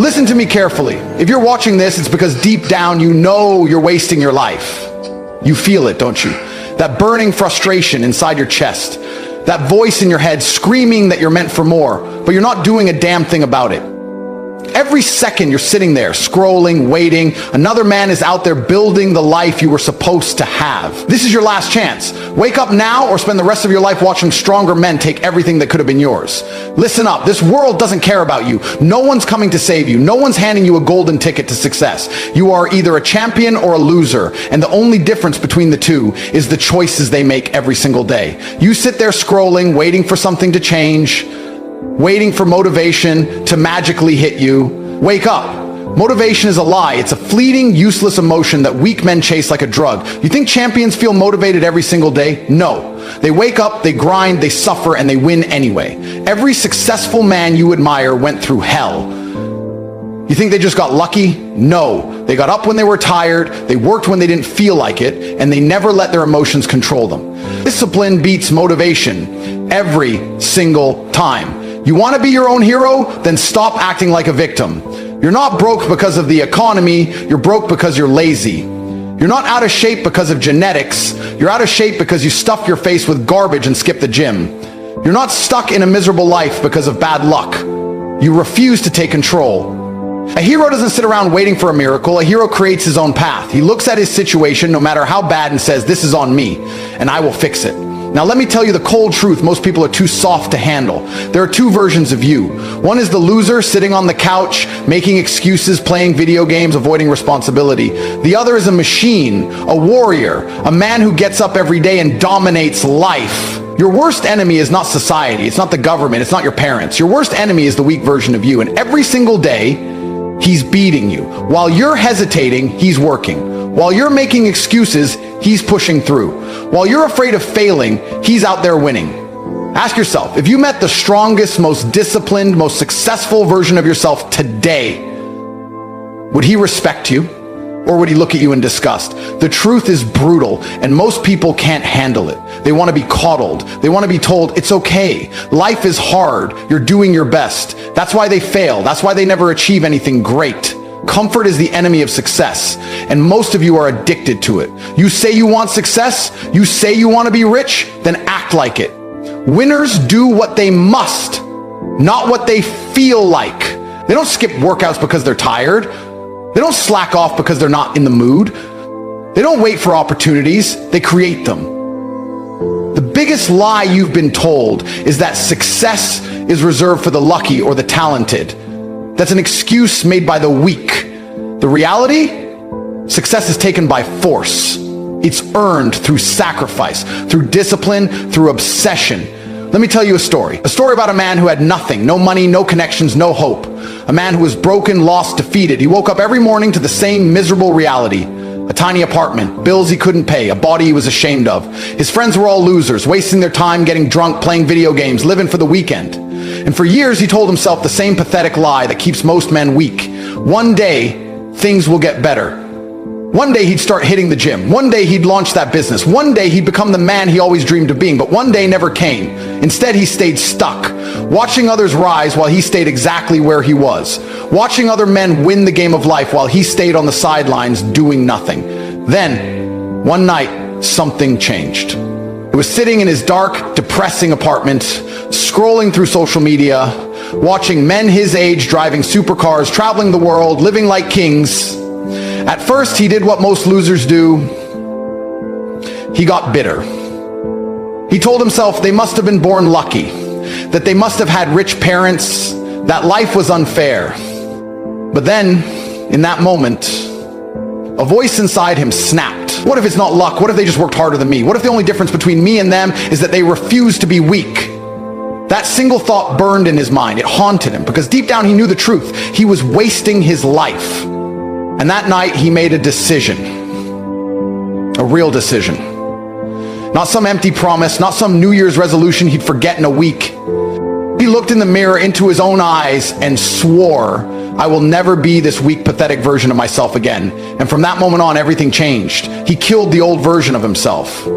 Listen to me carefully. If you're watching this, it's because deep down you know you're wasting your life. You feel it, don't you? That burning frustration inside your chest. That voice in your head screaming that you're meant for more, but you're not doing a damn thing about it. Every second you're sitting there, scrolling, waiting. Another man is out there building the life you were supposed to have. This is your last chance. Wake up now or spend the rest of your life watching stronger men take everything that could have been yours. Listen up. This world doesn't care about you. No one's coming to save you. No one's handing you a golden ticket to success. You are either a champion or a loser, and the only difference between the two is the choices they make every single day. You sit there scrolling, waiting for something to change, waiting for motivation to magically hit you. Wake up. Motivation is a lie. It's a fleeting, useless emotion that weak men chase like a drug. You think champions feel motivated every single day? No. They wake up, they grind, they suffer, and they win anyway. Every successful man you admire went through hell. You think they just got lucky? No. They got up when they were tired, they worked when they didn't feel like it, and they never let their emotions control them. Discipline beats motivation every single time. You want to be your own hero? Then stop acting like a victim. You're not broke because of the economy, you're broke because you're lazy. You're not out of shape because of genetics, you're out of shape because you stuff your face with garbage and skip the gym. You're not stuck in a miserable life because of bad luck. You refuse to take control. A hero doesn't sit around waiting for a miracle. A hero creates his own path. He looks at his situation, no matter how bad, and says, "This is on me, and I will fix it." Now let me tell you the cold truth most people are too soft to handle. There are two versions of you. One is the loser sitting on the couch, making excuses, playing video games, avoiding responsibility. The other is a machine, a warrior, a man who gets up every day and dominates life. Your worst enemy is not society, it's not the government, it's not your parents. Your worst enemy is the weak version of you, and every single day, he's beating you. While you're hesitating, he's working. While you're making excuses, he's pushing through. While you're afraid of failing, he's out there winning. Ask yourself, if you met the strongest, most disciplined, most successful version of yourself today, would he respect you? Or would he look at you in disgust? The truth is brutal, and most people can't handle it. They want to be coddled. They want to be told, it's okay. Life is hard. You're doing your best. That's why they fail. That's why they never achieve anything great. Comfort is the enemy of success, and most of you are addicted to it. You say you want success, you say you want to be rich, then act like it. Winners do what they must, not what they feel like. They don't skip workouts because they're tired. They don't slack off because they're not in the mood. They don't wait for opportunities, they create them. The biggest lie you've been told is that success is reserved for the lucky or the talented. That's an excuse made by the weak. The reality? Success is taken by force. It's earned through sacrifice, through discipline, through obsession. Let me tell you a story. A story about a man who had nothing, no money, no connections, no hope. A man who was broken, lost, defeated. He woke up every morning to the same miserable reality. A tiny apartment, bills he couldn't pay, a body he was ashamed of. His friends were all losers, wasting their time getting drunk, playing video games, living for the weekend. And for years he told himself the same pathetic lie that keeps most men weak. One day, things will get better. One day he'd start hitting the gym. One day he'd launch that business. One day he'd become the man he always dreamed of being. But one day never came. Instead, he stayed stuck, watching others rise while he stayed exactly where he was. Watching other men win the game of life while he stayed on the sidelines doing nothing. Then, one night, something changed. He was sitting in his dark, depressing apartment, scrolling through social media, watching men his age driving supercars, traveling the world, living like kings. At first, he did what most losers do. He got bitter. He told himself they must have been born lucky, that they must have had rich parents, that life was unfair. But then, in that moment, a voice inside him snapped. What if it's not luck? What if they just worked harder than me? What if the only difference between me and them is that they refuse to be weak? That single thought burned in his mind. It haunted him because deep down he knew the truth. He was wasting his life. And that night he made a decision. A real decision. Not some empty promise, not some New Year's resolution he'd forget in a week. He looked in the mirror into his own eyes and swore, I will never be this weak, pathetic version of myself again. And from that moment on, everything changed. He killed the old version of himself.